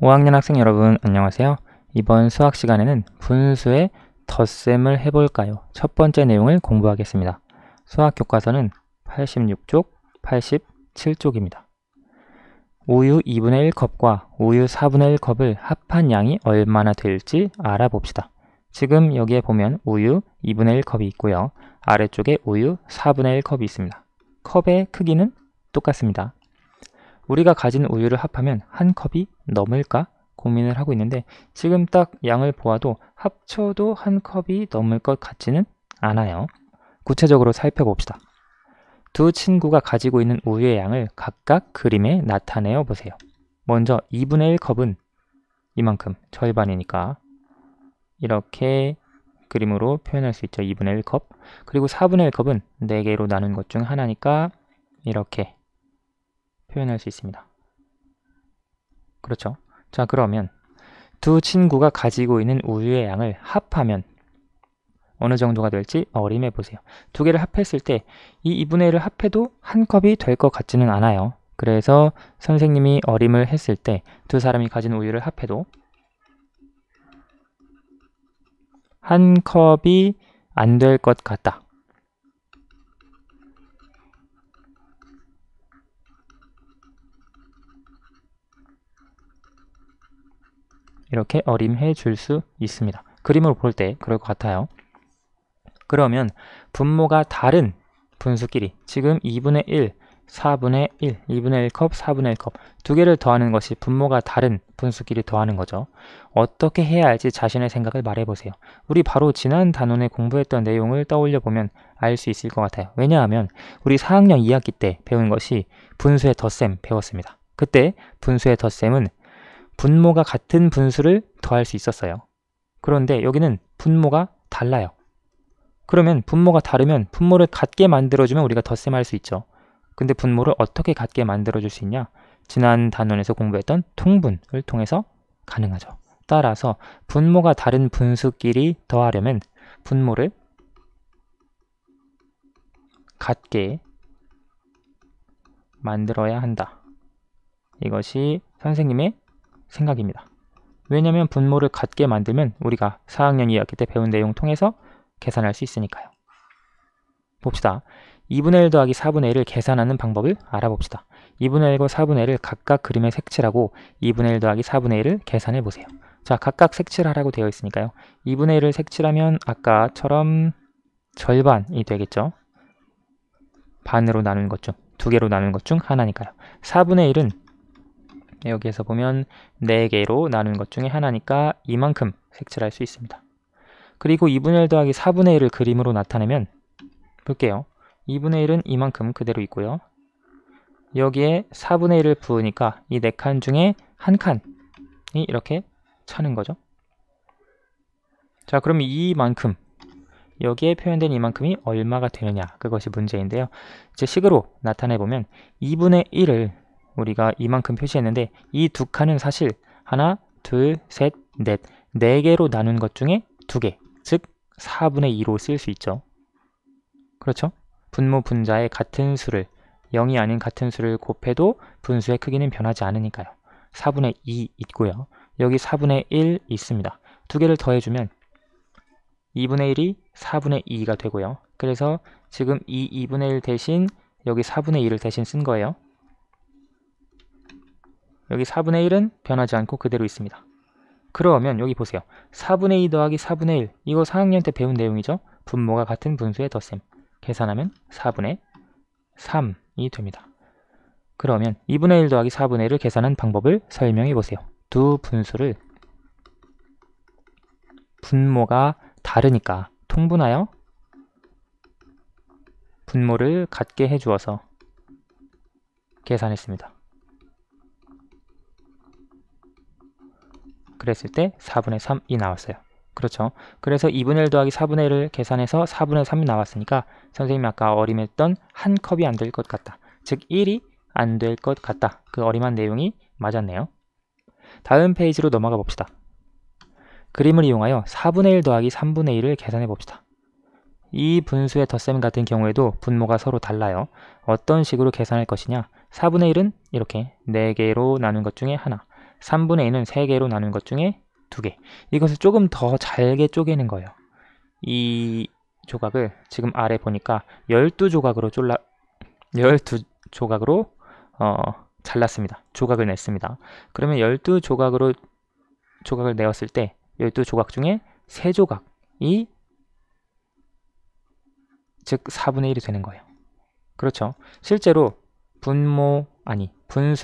5학년 학생 여러분 안녕하세요. 이번 수학 시간에는 분수의 덧셈을 해볼까요? 첫 번째 내용을 공부하겠습니다. 수학 교과서는 86쪽, 87쪽입니다. 우유 2분의 1 컵과 우유 4분의 1 컵을 합한 양이 얼마나 될지 알아봅시다. 지금 여기에 보면 우유 2분의 1 컵이 있고요. 아래쪽에 우유 4분의 1 컵이 있습니다. 컵의 크기는 똑같습니다. 우리가 가진 우유를 합하면 한 컵이 넘을까 고민을 하고 있는데 지금 딱 양을 보아도 합쳐도 한 컵이 넘을 것 같지는 않아요. 구체적으로 살펴봅시다. 두 친구가 가지고 있는 우유의 양을 각각 그림에 나타내어 보세요. 먼저 2분의 1 컵은 이만큼, 절반이니까 이렇게 그림으로 표현할 수 있죠. 2분의 1 컵. 그리고 4분의 1 컵은 4개로 나눈 것 중 하나니까 이렇게 표현할 수 있습니다. 그렇죠? 자, 그러면 두 친구가 가지고 있는 우유의 양을 합하면 어느 정도가 될지 어림해 보세요. 두 개를 합했을 때 이 2분의 1을 합해도 한 컵이 될 것 같지는 않아요. 그래서 선생님이 어림을 했을 때 두 사람이 가진 우유를 합해도 한 컵이 안 될 것 같다. 이렇게 어림해 줄 수 있습니다. 그림으로 볼 때 그럴 것 같아요. 그러면 분모가 다른 분수끼리 지금 2분의 1, 4분의 1, 2분의 1 컵, 4분의 1 컵 두 개를 더하는 것이 분모가 다른 분수끼리 더하는 거죠. 어떻게 해야 할지 자신의 생각을 말해보세요. 우리 바로 지난 단원에 공부했던 내용을 떠올려 보면 알 수 있을 것 같아요. 왜냐하면 우리 4학년 2학기 때 배운 것이 분수의 덧셈 배웠습니다. 그때 분수의 덧셈은 분모가 같은 분수를 더할 수 있었어요. 그런데 여기는 분모가 달라요. 그러면 분모가 다르면 분모를 같게 만들어주면 우리가 덧셈할 수 있죠. 근데 분모를 어떻게 같게 만들어줄 수 있냐? 지난 단원에서 공부했던 통분을 통해서 가능하죠. 따라서 분모가 다른 분수끼리 더하려면 분모를 같게 만들어야 한다. 이것이 선생님의 생각입니다. 왜냐하면 분모를 같게 만들면 우리가 4학년 2학기 때 배운 내용 통해서 계산할 수 있으니까요. 봅시다. 2분의 1 더하기 4분의 1을 계산하는 방법을 알아봅시다. 2분의 1과 4분의 1을 각각 그림에 색칠하고 2분의 1 더하기 4분의 1을 계산해 보세요. 자, 각각 색칠하라고 되어 있으니까요. 2분의 1을 색칠하면 아까처럼 절반이 되겠죠. 반으로 나눈 것 중, 두 개로 나눈 것 중 하나니까요. 4분의 1은 여기에서 보면 4개로 나눈 것 중에 하나니까 이만큼 색칠할 수 있습니다. 그리고 2분의 1 더하기 4분의 1을 그림으로 나타내면 볼게요. 2분의 1은 이만큼 그대로 있고요. 여기에 4분의 1을 부으니까 이 4칸 중에 한 칸이 이렇게 차는 거죠. 자, 그럼 이만큼, 여기에 표현된 이만큼이 얼마가 되느냐, 그것이 문제인데요. 이제 식으로 나타내보면 2분의 1을 우리가 이만큼 표시했는데 이 두 칸은 사실 하나, 둘, 셋, 넷, 4개로 나눈 것 중에 2개, 즉 4분의 2로 쓸 수 있죠. 그렇죠? 분모 분자의 같은 수를 0이 아닌 같은 수를 곱해도 분수의 크기는 변하지 않으니까요. 4분의 2 있고요. 여기 4분의 1 있습니다. 두 개를 더해주면 2분의 1이 4분의 2가 되고요. 그래서 지금 이 2분의 1 대신 여기 4분의 2를 대신 쓴 거예요. 여기 4분의 1은 변하지 않고 그대로 있습니다. 그러면 여기 보세요. 4분의 2 더하기 4분의 1 이거 4학년 때 배운 내용이죠. 분모가 같은 분수의 덧셈 계산하면 4분의 3이 됩니다. 그러면 2분의 1 더하기 4분의 1을 계산한 방법을 설명해 보세요. 두 분수를 분모가 다르니까 통분하여 분모를 같게 해주어서 계산했습니다. 그랬을 때 4분의 3이 나왔어요. 그렇죠. 그래서 2분의 1 더하기 4분의 1을 계산해서 4분의 3이 나왔으니까 선생님이 아까 어림했던 한 컵이 안 될 것 같다. 즉 1이 안 될 것 같다. 그 어림한 내용이 맞았네요. 다음 페이지로 넘어가 봅시다. 그림을 이용하여 4분의 1 더하기 3분의 1을 계산해 봅시다. 이 분수의 덧셈 같은 경우에도 분모가 서로 달라요. 어떤 식으로 계산할 것이냐? 4분의 1은 이렇게 4개로 나눈 것 중에 하나, 3분의 2는 3개로 나눈 것 중에 2개. 이것을 조금 더 잘게 쪼개는 거예요. 이 조각을 지금 아래 보니까 12조각으로 12조각으로 잘랐습니다. 조각을 냈습니다. 그러면 12조각으로 조각을 내었을 때 12조각 중에 3조각이 즉 4분의 1이 되는 거예요. 그렇죠. 실제로 분수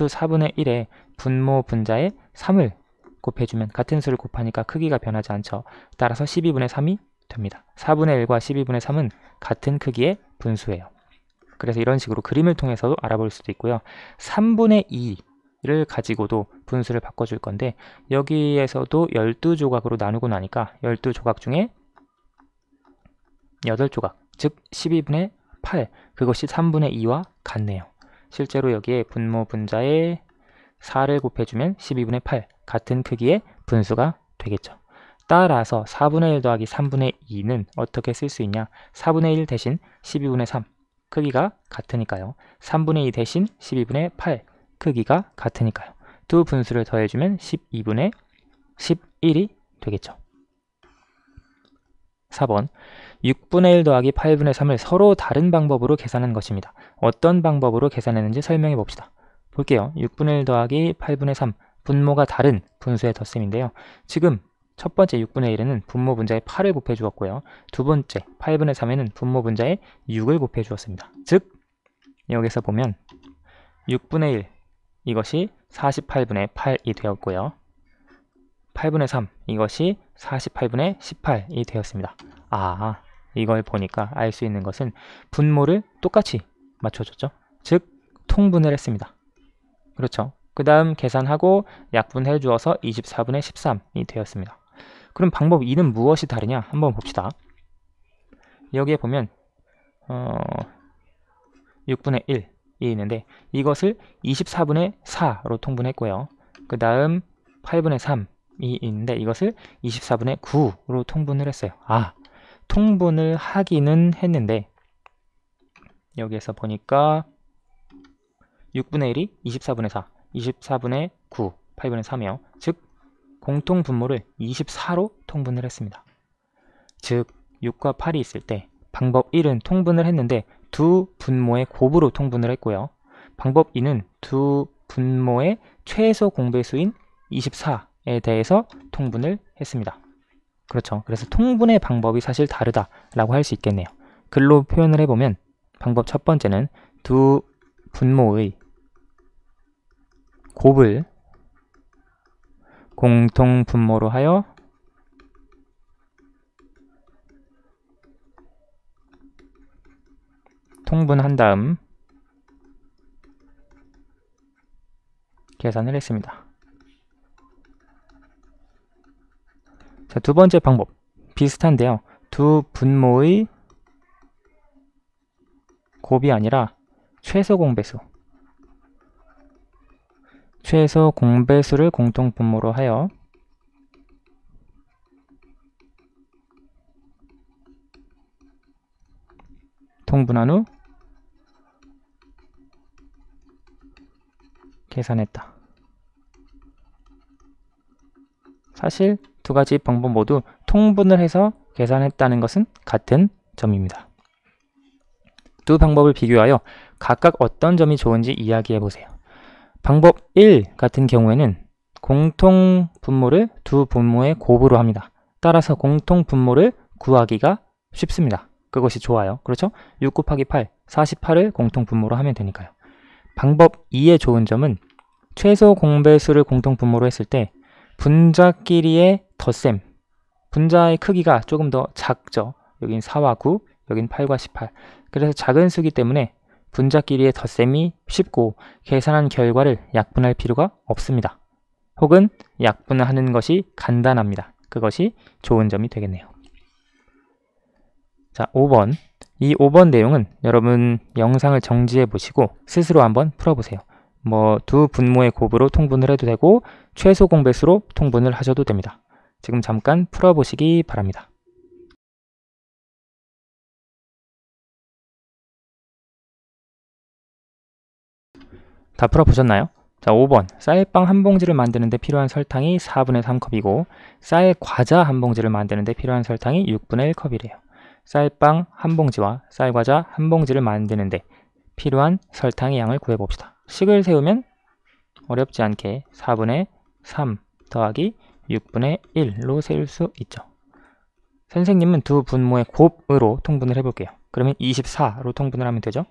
4분의 1에 분모 분자에 3을 곱해주면 같은 수를 곱하니까 크기가 변하지 않죠. 따라서 12분의 3이 됩니다. 4분의 1과 12분의 3은 같은 크기의 분수예요. 그래서 이런 식으로 그림을 통해서도 알아볼 수도 있고요. 3분의 2를 가지고도 분수를 바꿔줄 건데 여기에서도 12조각으로 나누고 나니까 12조각 중에 8조각, 즉 12분의 8, 그것이 3분의 2와 같네요. 실제로 여기에 분모 분자에 4를 곱해주면 12분의 8, 같은 크기의 분수가 되겠죠. 따라서 4분의 1 더하기 3분의 2는 어떻게 쓸 수 있냐? 4분의 1 대신 12분의 3, 크기가 같으니까요. 3분의 2 대신 12분의 8, 크기가 같으니까요. 두 분수를 더해주면 12분의 11이 되겠죠. 4번 6분의 1 더하기 8분의 3을 서로 다른 방법으로 계산한 것입니다. 어떤 방법으로 계산했는지 설명해 봅시다. 볼게요. 6분의 1 더하기 8분의 3, 분모가 다른 분수의 덧셈인데요. 지금 첫 번째 6분의 1에는 분모 분자에 8을 곱해 주었고요. 두 번째 8분의 3에는 분모 분자에 6을 곱해 주었습니다. 즉 여기서 보면 6분의 1 이것이 48분의 8이 되었고요. 8분의 3 이것이 48분의 18이 되었습니다. 이걸 보니까 알 수 있는 것은 분모를 똑같이 맞춰줬죠. 즉 통분을 했습니다. 그렇죠. 그 다음 계산하고 약분해 주어서 24분의 13이 되었습니다. 그럼 방법 2는 무엇이 다르냐? 한번 봅시다. 여기에 보면 6분의 1이 있는데 이것을 24분의 4로 통분했고요. 그 다음 8분의 3이 있는데 이것을 24분의 9로 통분을 했어요. 통분을 하기는 했는데 여기에서 보니까 6분의 1이 24분의 4, 24분의 9, 8분의 3이요. 즉 공통 분모를 24로 통분을 했습니다. 즉 6과 8이 있을 때 방법 1은 통분을 했는데 두 분모의 곱으로 통분을 했고요. 방법 2는 두 분모의 최소 공배수인 24에 대해서 통분을 했습니다. 그렇죠. 그래서 통분의 방법이 사실 다르다라고 할 수 있겠네요. 글로 표현을 해보면 방법 첫 번째는 두 분모의 곱을 공통 분모로 하여 통분한 다음 계산을 했습니다. 자, 두 번째 방법 비슷한데요. 두 분모의 곱이 아니라 최소 공배수를 공통 분모로 하여 통분한 후 계산했다. 사실 두 가지 방법 모두 통분을 해서 계산했다는 것은 같은 점입니다. 두 방법을 비교하여 각각 어떤 점이 좋은지 이야기해 보세요. 방법 1 같은 경우에는 공통 분모를 두 분모의 곱으로 합니다. 따라서 공통 분모를 구하기가 쉽습니다. 그것이 좋아요. 그렇죠? 6 곱하기 8, 48을 공통 분모로 하면 되니까요. 방법 2의 좋은 점은 최소 공배수를 공통 분모로 했을 때 분자끼리의 덧셈, 분자의 크기가 조금 더 작죠. 여긴 4와 9, 여긴 8과 18. 그래서 작은 수기 때문에 분자끼리의 덧셈이 쉽고 계산한 결과를 약분할 필요가 없습니다. 혹은 약분을 하는 것이 간단합니다. 그것이 좋은 점이 되겠네요. 자, 5번. 이 5번 내용은 여러분 영상을 정지해 보시고 스스로 한번 풀어보세요. 두 분모의 곱으로 통분을 해도 되고 최소 공배수로 통분을 하셔도 됩니다. 지금 잠깐 풀어보시기 바랍니다. 다 풀어보셨나요? 자, 5번. 쌀빵 한 봉지를 만드는데 필요한 설탕이 4분의 3컵이고 쌀 과자 한 봉지를 만드는데 필요한 설탕이 6분의 1컵이래요. 쌀빵 한 봉지와 쌀 과자 한 봉지를 만드는데 필요한 설탕의 양을 구해봅시다. 식을 세우면 어렵지 않게 4분의 3 더하기 6분의 1로 세울 수 있죠. 선생님은 두 분모의 곱으로 통분을 해볼게요. 그러면 24로 통분을 하면 되죠.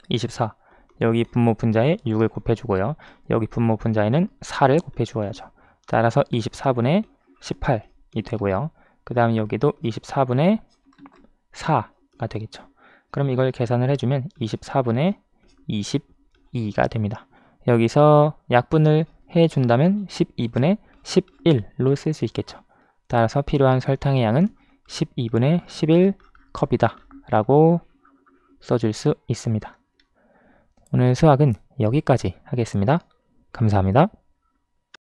24. 여기 분모 분자에 6을 곱해주고요. 여기 분모 분자에는 4를 곱해주어야죠. 따라서 24분의 18이 되고요. 그 다음 여기도 24분의 4가 되겠죠. 그럼 이걸 계산을 해주면 24분의 22가 됩니다. 여기서 약분을 해준다면 12분의 11로 쓸 수 있겠죠. 따라서 필요한 설탕의 양은 12분의 11컵이다 라고 써줄 수 있습니다. 오늘 수학은 여기까지 하겠습니다. 감사합니다.